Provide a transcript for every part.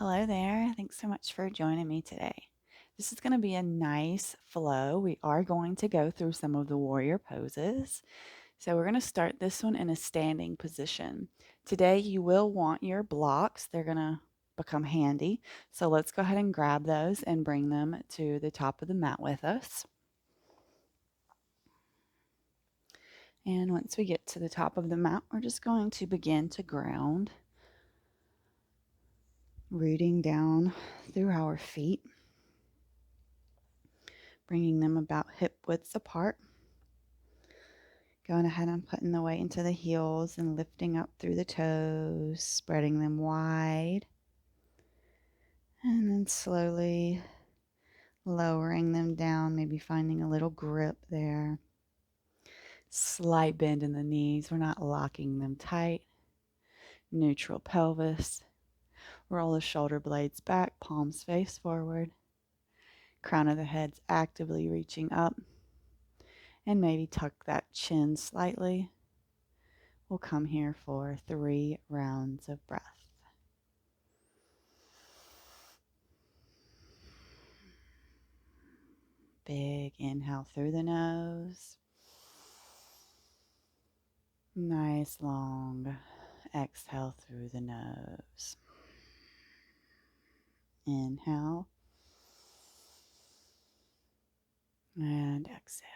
Hello there. Thanks so much for joining me today. This is going to be a nice flow. We are going to go through some of the warrior poses. So we're going to start this one in a standing position. Today you will want your blocks. They're going to become handy. So let's go ahead and grab those and bring them to the top of the mat with us. And once we get to the top of the mat, we're just going to begin to ground, rooting down through our feet, bringing them about hip widths apart. Going ahead and putting the weight into the heels and lifting up through the toes, spreading them wide. And then slowly lowering them down, maybe finding a little grip there. Slight bend in the knees. We're not locking them tight. Neutral pelvis. Roll the shoulder blades back, palms face forward. Crown of the head's actively reaching up. And maybe tuck that chin slightly. We'll come here for 3 rounds of breath. Big inhale through the nose. Nice long exhale through the nose. Inhale. And exhale.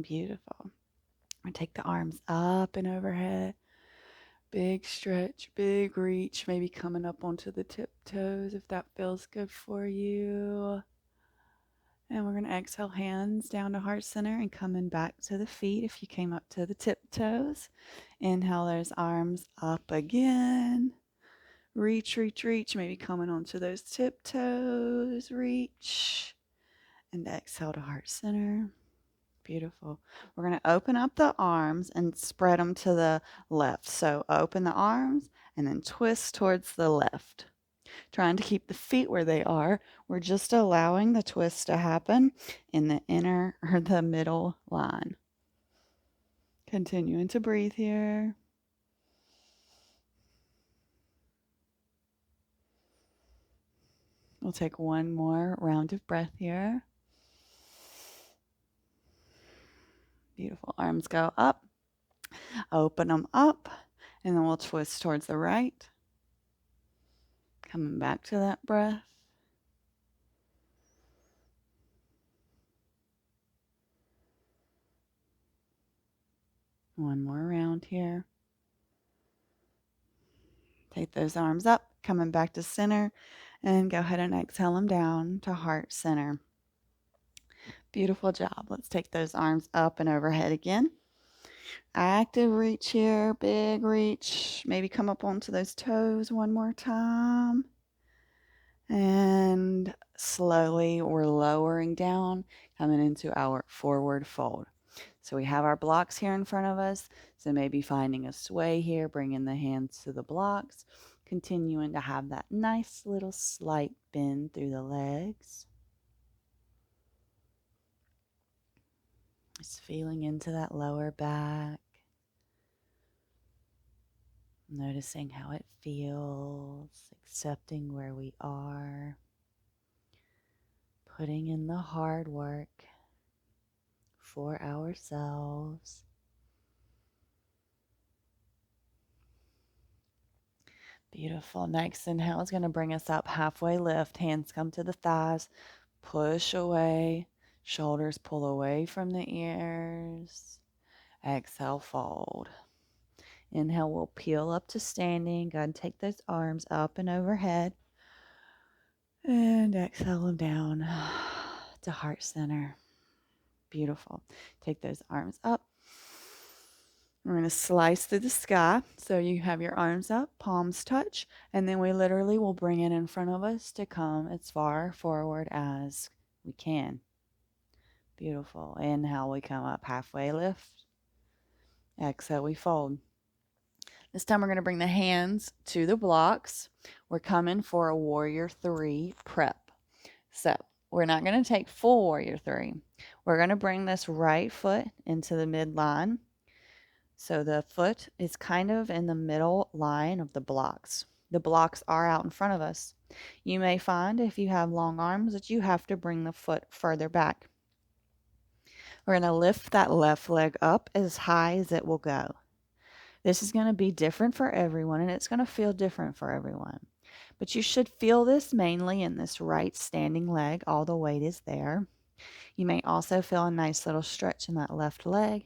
Beautiful. And take the arms up and overhead. Big stretch, big reach, maybe coming up onto the tiptoes if that feels good for you. And we're going to exhale, hands down to heart center and coming back to the feet if you came up to the tiptoes. Inhale those arms up again. Reach, reach, reach, maybe coming onto those tiptoes. Reach. And exhale to heart center. Beautiful. We're going to open up the arms and spread them to the left. So open the arms and then twist towards the left. Trying to keep the feet where they are. We're just allowing the twist to happen in the inner or the middle line. Continuing to breathe here. We'll take one more round of breath here. Beautiful. Arms go up. Open them up. And then we'll twist towards the right. Coming back to that breath. One more round here. Take those arms up, coming back to center, and go ahead and exhale them down to heart center. Beautiful job. Let's take those arms up and overhead again. Active reach here, big reach. Maybe come up onto those toes one more time. And slowly we're lowering down, coming into our forward fold. So we have our blocks here in front of us. So maybe finding a sway here, bringing the hands to the blocks, continuing to have that nice little slight bend through the legs. Just feeling into that lower back. Noticing how it feels, accepting where we are, putting in the hard work for ourselves. Beautiful. Next inhale is going to bring us up, halfway lift. Hands come to the thighs. Push away. Shoulders pull away from the ears. Exhale, fold. Inhale, we'll peel up to standing. Go ahead and take those arms up and overhead. And exhale them down to heart center. Beautiful. Take those arms up. We're going to slice through the sky. So you have your arms up, palms touch, and then we literally will bring it in front of us to come as far forward as we can. Beautiful. Inhale, we come up, halfway lift. Exhale, we fold. This time we're going to bring the hands to the blocks. We're coming for a warrior 3 prep. So we're not going to take full warrior 3. We're going to bring this right foot into the midline. So the foot is kind of in the middle line of the blocks. The blocks are out in front of us. You may find if you have long arms that you have to bring the foot further back. We're going to lift that left leg up as high as it will go. This is going to be different for everyone, and it's going to feel different for everyone. But you should feel this mainly in this right standing leg. All the weight is there. You may also feel a nice little stretch in that left leg.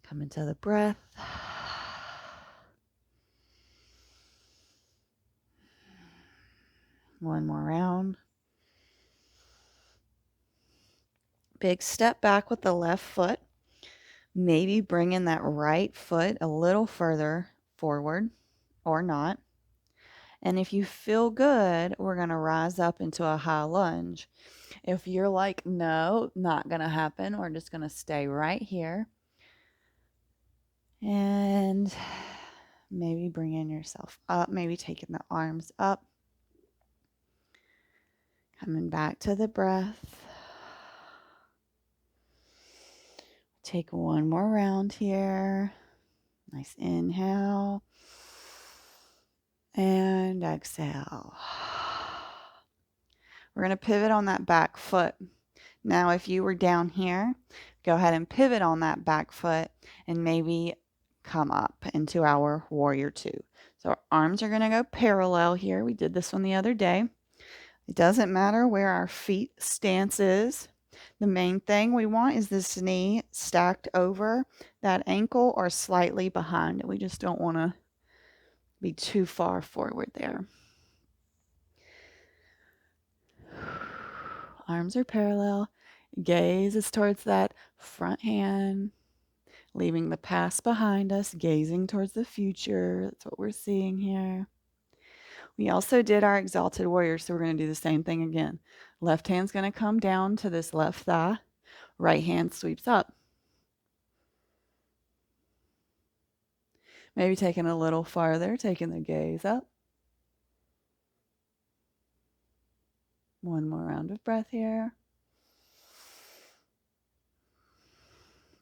Come into the breath. One more round. Big step back with the left foot. Maybe bringing that right foot a little further forward or not. And if you feel good, we're going to rise up into a high lunge. If you're like, no, not going to happen, we're just going to stay right here. And maybe bringing yourself up, maybe taking the arms up. Coming back to the breath. Take one more round here. Nice inhale. And exhale. We're going to pivot on that back foot. Now, if you were down here, go ahead and pivot on that back foot and maybe come up into our warrior two. So our arms are going to go parallel here. We did this one the other day. It doesn't matter where our feet stance is. The main thing we want is this knee stacked over that ankle or slightly behind it. We just don't want to be too far forward there. Arms are parallel. Gaze is towards that front hand, leaving the past behind us, gazing towards the future. That's what we're seeing here. We also did our exalted warrior, so we're going to do the same thing again. Left hand's going to come down to this left thigh. Right hand sweeps up. Maybe taking a little farther, taking the gaze up. One more round of breath here.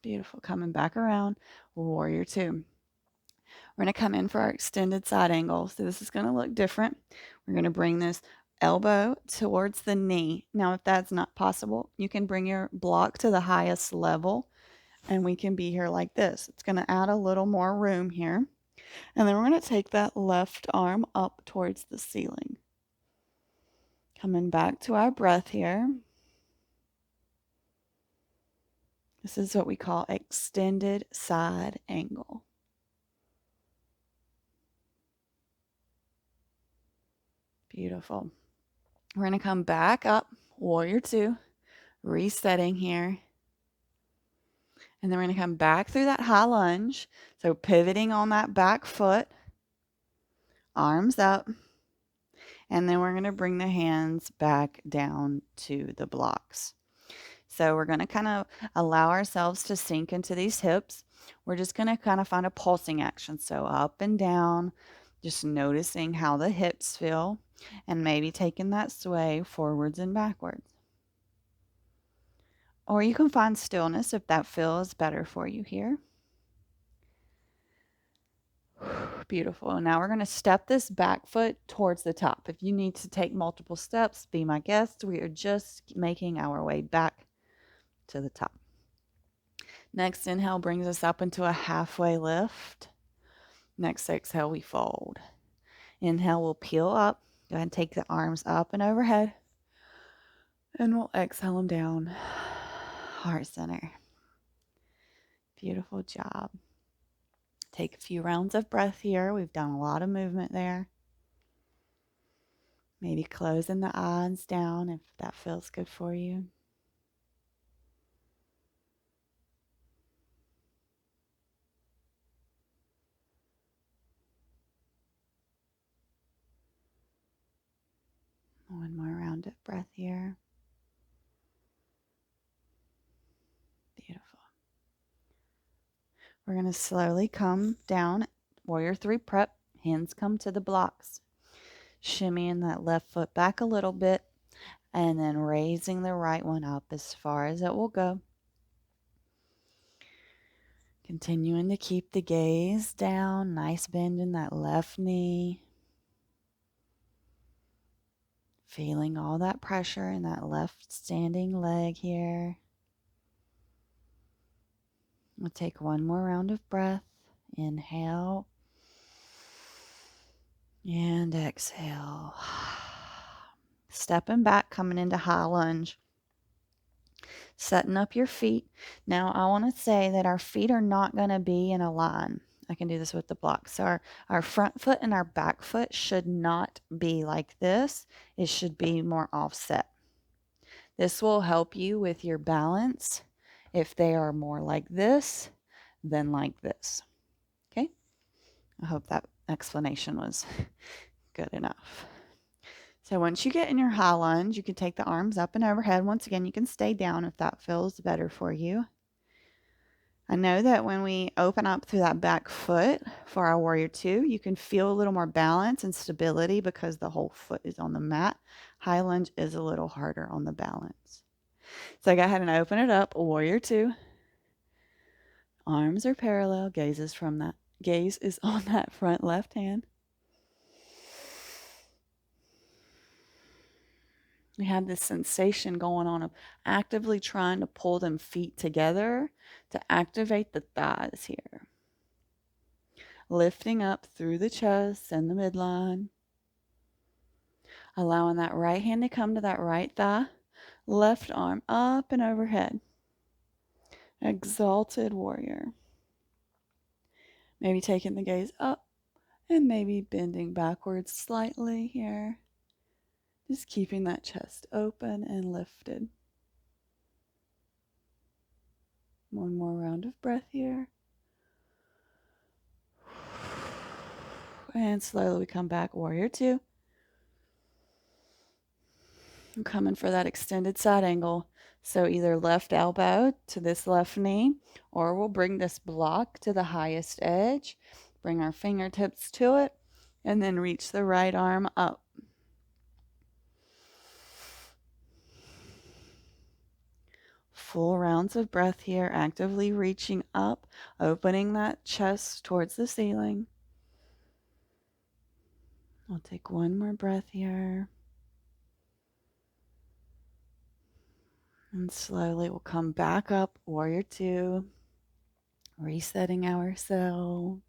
Beautiful. Coming back around. Warrior two. We're going to come in for our extended side angle. So this is going to look different. We're going to bring this elbow towards the knee. Now, if that's not possible, you can bring your block to the highest level and we can be here like this. It's going to add a little more room here. And then we're going to take that left arm up towards the ceiling. Coming back to our breath here. This is what we call extended side angle. Beautiful. We're going to come back up, warrior two, resetting here. And then we're going to come back through that high lunge. So pivoting on that back foot, arms up. And then we're going to bring the hands back down to the blocks. So we're going to kind of allow ourselves to sink into these hips. We're just going to kind of find a pulsing action. So up and down, just noticing how the hips feel and maybe taking that sway forwards and backwards. Or you can find stillness if that feels better for you here. Beautiful. Now we're going to step this back foot towards the top. If you need to take multiple steps, be my guest. We are just making our way back to the top. Next inhale brings us up into a halfway lift. Next exhale, we fold. Inhale, we'll peel up. Go ahead and take the arms up and overhead. And we'll exhale them down. Heart center. Beautiful job. Take a few rounds of breath here. We've done a lot of movement there. Maybe closing the eyes down if that feels good for you. One more round of breath here. Beautiful. We're going to slowly come down. Warrior three prep. Hands come to the blocks. Shimmying that left foot back a little bit. And then raising the right one up as far as it will go. Continuing to keep the gaze down, nice bend in that left knee. Feeling all that pressure in that left standing leg here. We'll take one more round of breath. Inhale and exhale. Stepping back, coming into high lunge. Setting up your feet. Now, I want to say that our feet are not going to be in a line. I can do this with the blocks. So our front foot and our back foot should not be like this. It should be more offset. This will help you with your balance if they are more like this than like this. Okay? I hope that explanation was good enough. So once you get in your high lunge, you can take the arms up and overhead. Once again, you can stay down if that feels better for you. I know that when we open up through that back foot for our warrior two, you can feel a little more balance and stability because the whole foot is on the mat. High lunge is a little harder on the balance. So go ahead and open it up, warrior two. Arms are parallel, gaze is on that front left hand. We have this sensation going on of actively trying to pull them feet together to activate the thighs here. Lifting up through the chest and the midline. Allowing that right hand to come to that right thigh. Left arm up and overhead. Exalted warrior. Maybe taking the gaze up and maybe bending backwards slightly here. Just keeping that chest open and lifted. One more round of breath here. And slowly we come back, warrior two. I'm coming for that extended side angle. So either left elbow to this left knee, or we'll bring this block to the highest edge, bring our fingertips to it, and then reach the right arm up. Full rounds of breath here, actively reaching up, opening that chest towards the ceiling. I'll take one more breath here. And slowly we'll come back up, warrior two, resetting ourselves.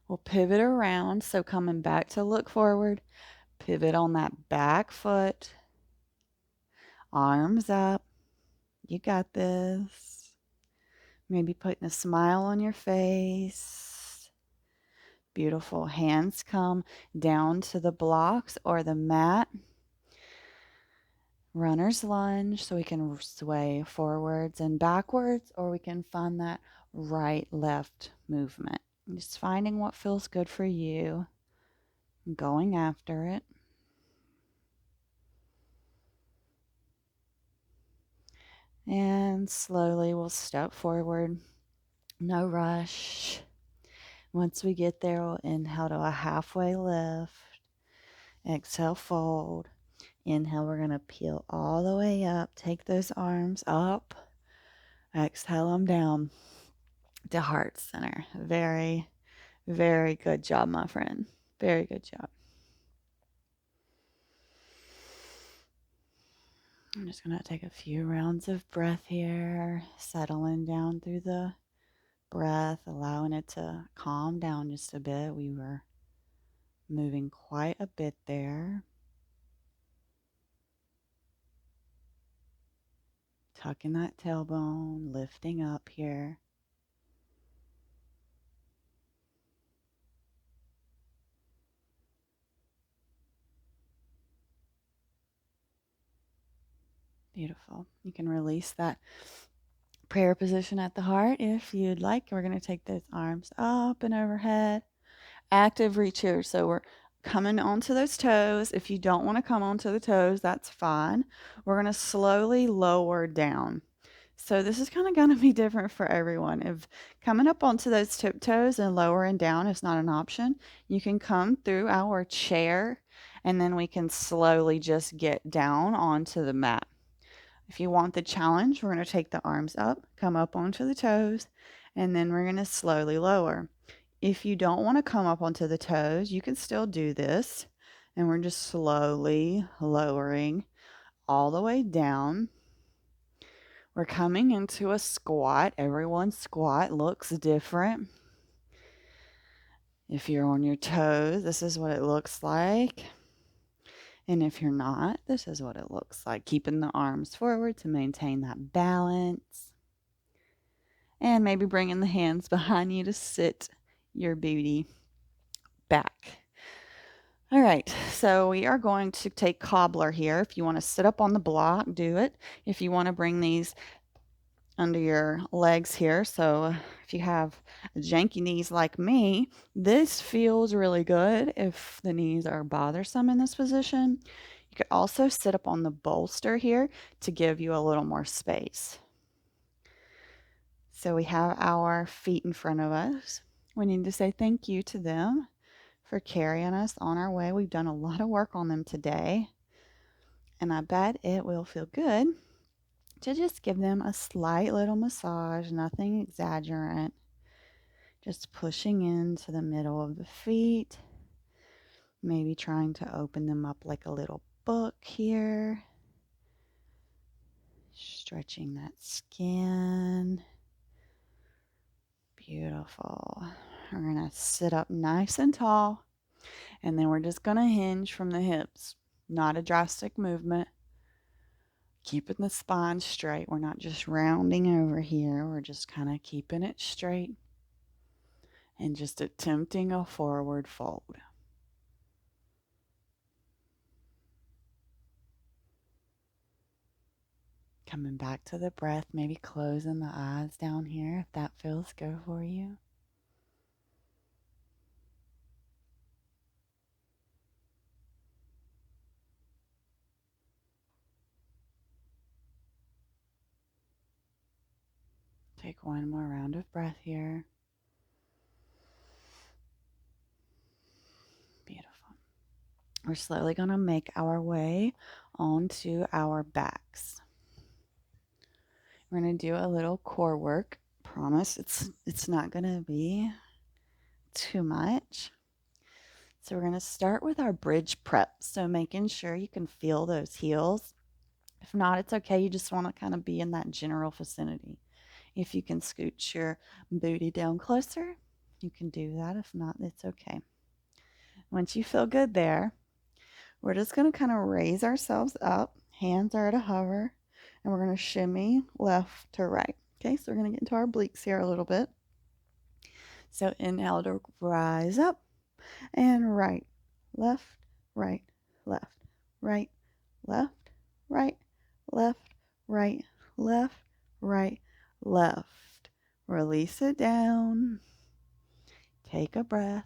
We'll pivot around, so coming back to look forward, pivot on that back foot, arms up. You got this. Maybe putting a smile on your face. Beautiful. Hands come down to the blocks or the mat. Runner's lunge, so we can sway forwards and backwards, or we can find that right-left movement. Just finding what feels good for you, going after it. And slowly we'll step forward. No rush. Once we get there, we'll inhale to a halfway lift. Exhale, fold. Inhale, we're going to peel all the way up. Take those arms up. Exhale them down to heart center. Very, very good job, my friend. Very good job. I'm just going to take a few rounds of breath here, settling down through the breath, allowing it to calm down just a bit. We were moving quite a bit there. Tucking that tailbone, lifting up here. Beautiful. You can release that prayer position at the heart if you'd like. We're going to take those arms up and overhead. Active reach here. So we're coming onto those toes. If you don't want to come onto the toes, that's fine. We're going to slowly lower down. So this is kind of going to be different for everyone. If coming up onto those tiptoes and lowering down is not an option, you can come through our chair and then we can slowly just get down onto the mat. If you want the challenge, we're going to take the arms up, come up onto the toes, and then we're going to slowly lower. If you don't want to come up onto the toes, you can still do this. And we're just slowly lowering all the way down. We're coming into a squat. Everyone's squat looks different. If you're on your toes, this is what it looks like. And if you're not, this is what it looks like. Keeping the arms forward to maintain that balance. And maybe bringing the hands behind you to sit your booty back. All right, so we are going to take cobbler here. If you want to sit up on the block, do it. If you want to bring these under your legs here, so if you have janky knees like me, this feels really good if the knees are bothersome in this position. You could also sit up on the bolster here to give you a little more space. So we have our feet in front of us. We need to say thank you to them for carrying us on our way. We've done a lot of work on them today, and I bet it will feel good to just give them a slight little massage, nothing exaggerant, just pushing into the middle of the feet, maybe trying to open them up like a little book here, stretching that skin. Beautiful. We're going to sit up nice and tall, and then we're just going to hinge from the hips. Not a drastic movement. Keeping the spine straight. We're not just rounding over here. We're just kind of keeping it straight and just attempting a forward fold. Coming back to the breath, maybe closing the eyes down here if that feels good for you. Take one more round of breath here. Beautiful. We're slowly going to make our way onto our backs. We're going to do a little core work. Promise it's not going to be too much. So we're going to start with our bridge prep. So making sure you can feel those heels. If not, it's okay. You just want to kind of be in that general vicinity. If you can scooch your booty down closer, you can do that. If not, it's okay. Once you feel good there, we're just going to kind of raise ourselves up. Hands are at a hover, and we're going to shimmy left to right. Okay, so we're going to get into our obliques here a little bit. So inhale to rise up and right, left, right, left, right, left, right, left, right, left, right, left. Release it down. Take a breath.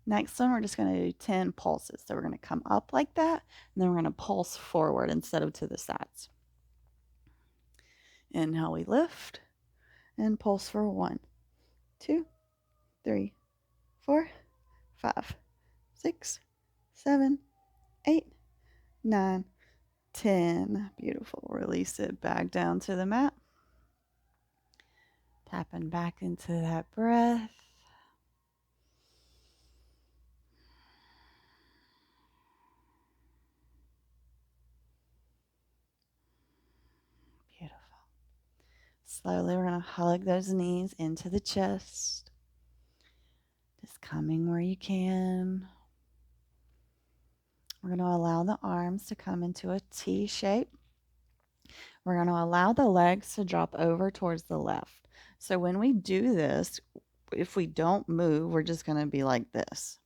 Next one, we're just going to do 10 pulses. So we're going to come up like that, and then we're going to pulse forward instead of to the sides. Inhale, we lift, and pulse for 1, 2, 3, 4, 5, 6, 7, 8, 9, 10. Beautiful. Release it back down to the mat. Tapping back into that breath. Beautiful. Slowly, we're going to hug those knees into the chest. Just coming where you can. We're going to allow the arms to come into a T shape. We're going to allow the legs to drop over towards the left. So when we do this, if we don't move, we're just going to be like this.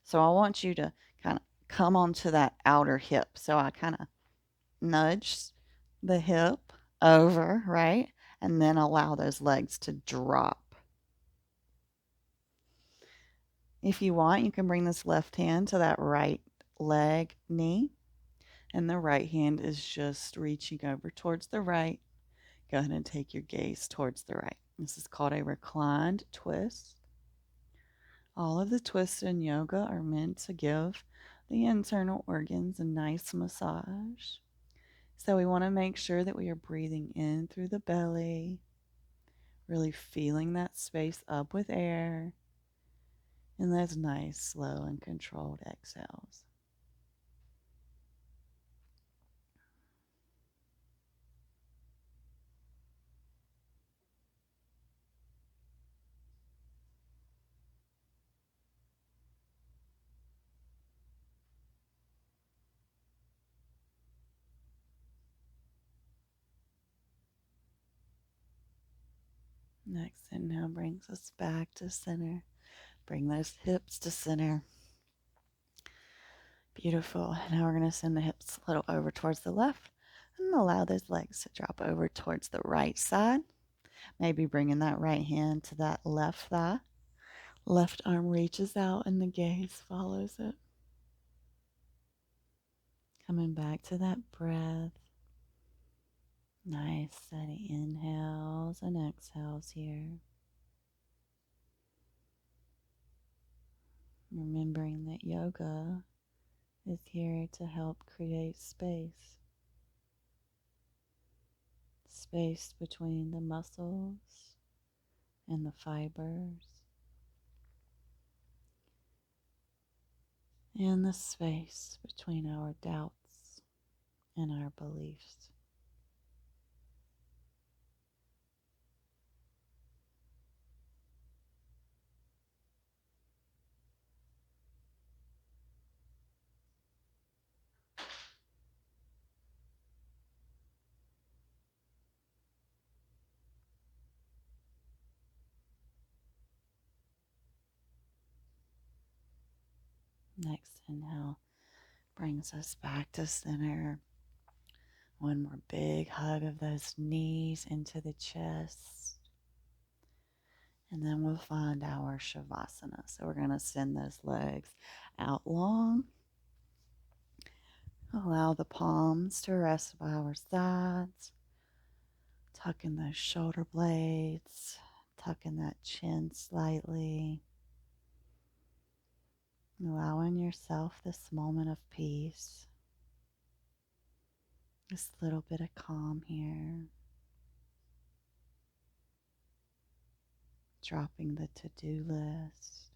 So I want you to kind of come onto that outer hip. So I kind of nudge the hip over, right? And then allow those legs to drop. If you want, you can bring this left hand to that right leg knee. And the right hand is just reaching over towards the right. Go ahead and take your gaze towards the right. This is called a reclined twist. All of the twists in yoga are meant to give the internal organs a nice massage. So we want to make sure that we are breathing in through the belly, really feeling that space up with air, and those nice, slow, and controlled exhales. Next inhale brings us back to center. Bring those hips to center. Beautiful. Now we're going to send the hips a little over towards the left and allow those legs to drop over towards the right side. Maybe bringing that right hand to that left thigh. Left arm reaches out and the gaze follows it. Coming back to that breath. Nice steady inhales and exhales here. Remembering that yoga is here to help create space. Space between the muscles and the fibers. And the space between our doubts and our beliefs. Next inhale brings us back to center. One more big hug of those knees into the chest. And then we'll find our Shavasana. So we're going to send those legs out long. Allow the palms to rest by our sides. Tuck in those shoulder blades. Tuck in that chin slightly. Allowing yourself this moment of peace. This little bit of calm here. Dropping the to-do list.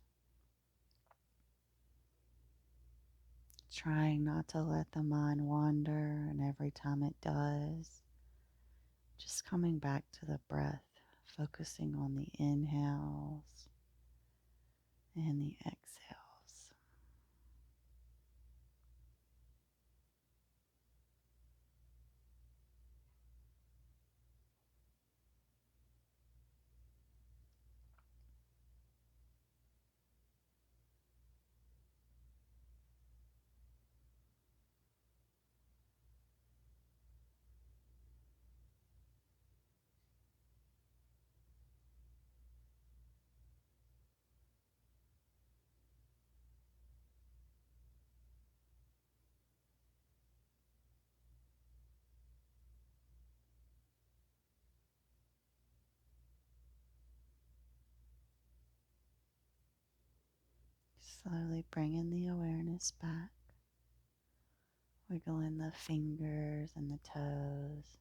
Trying not to let the mind wander, and every time it does, just coming back to the breath, focusing on the inhales and the exhales. Slowly bringing the awareness back, wiggling the fingers and the toes,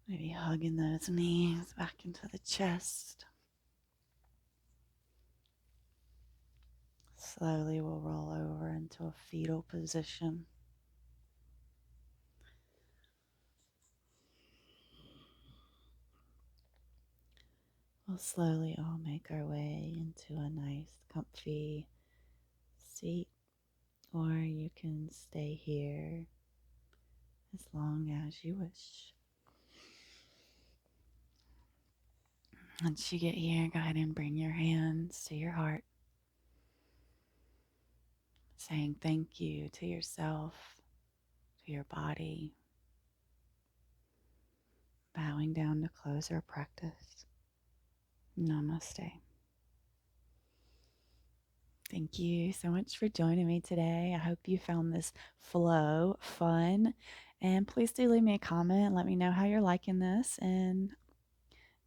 maybe hugging those knees back into the chest. Slowly we'll roll over into a fetal position. We'll slowly all make our way into a nice, comfy seat, or you can stay here as long as you wish. Once you get here, go ahead and bring your hands to your heart, saying thank you to yourself, to your body, bowing down to close our practice. Namaste. Thank you so much for joining me today. I hope you found this flow fun. And please do leave me a comment. Let me know how you're liking this and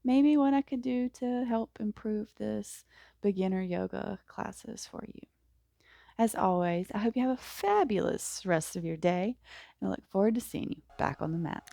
maybe what I could do to help improve this beginner yoga classes for you. As always, I hope you have a fabulous rest of your day, and I look forward to seeing you back on the mat.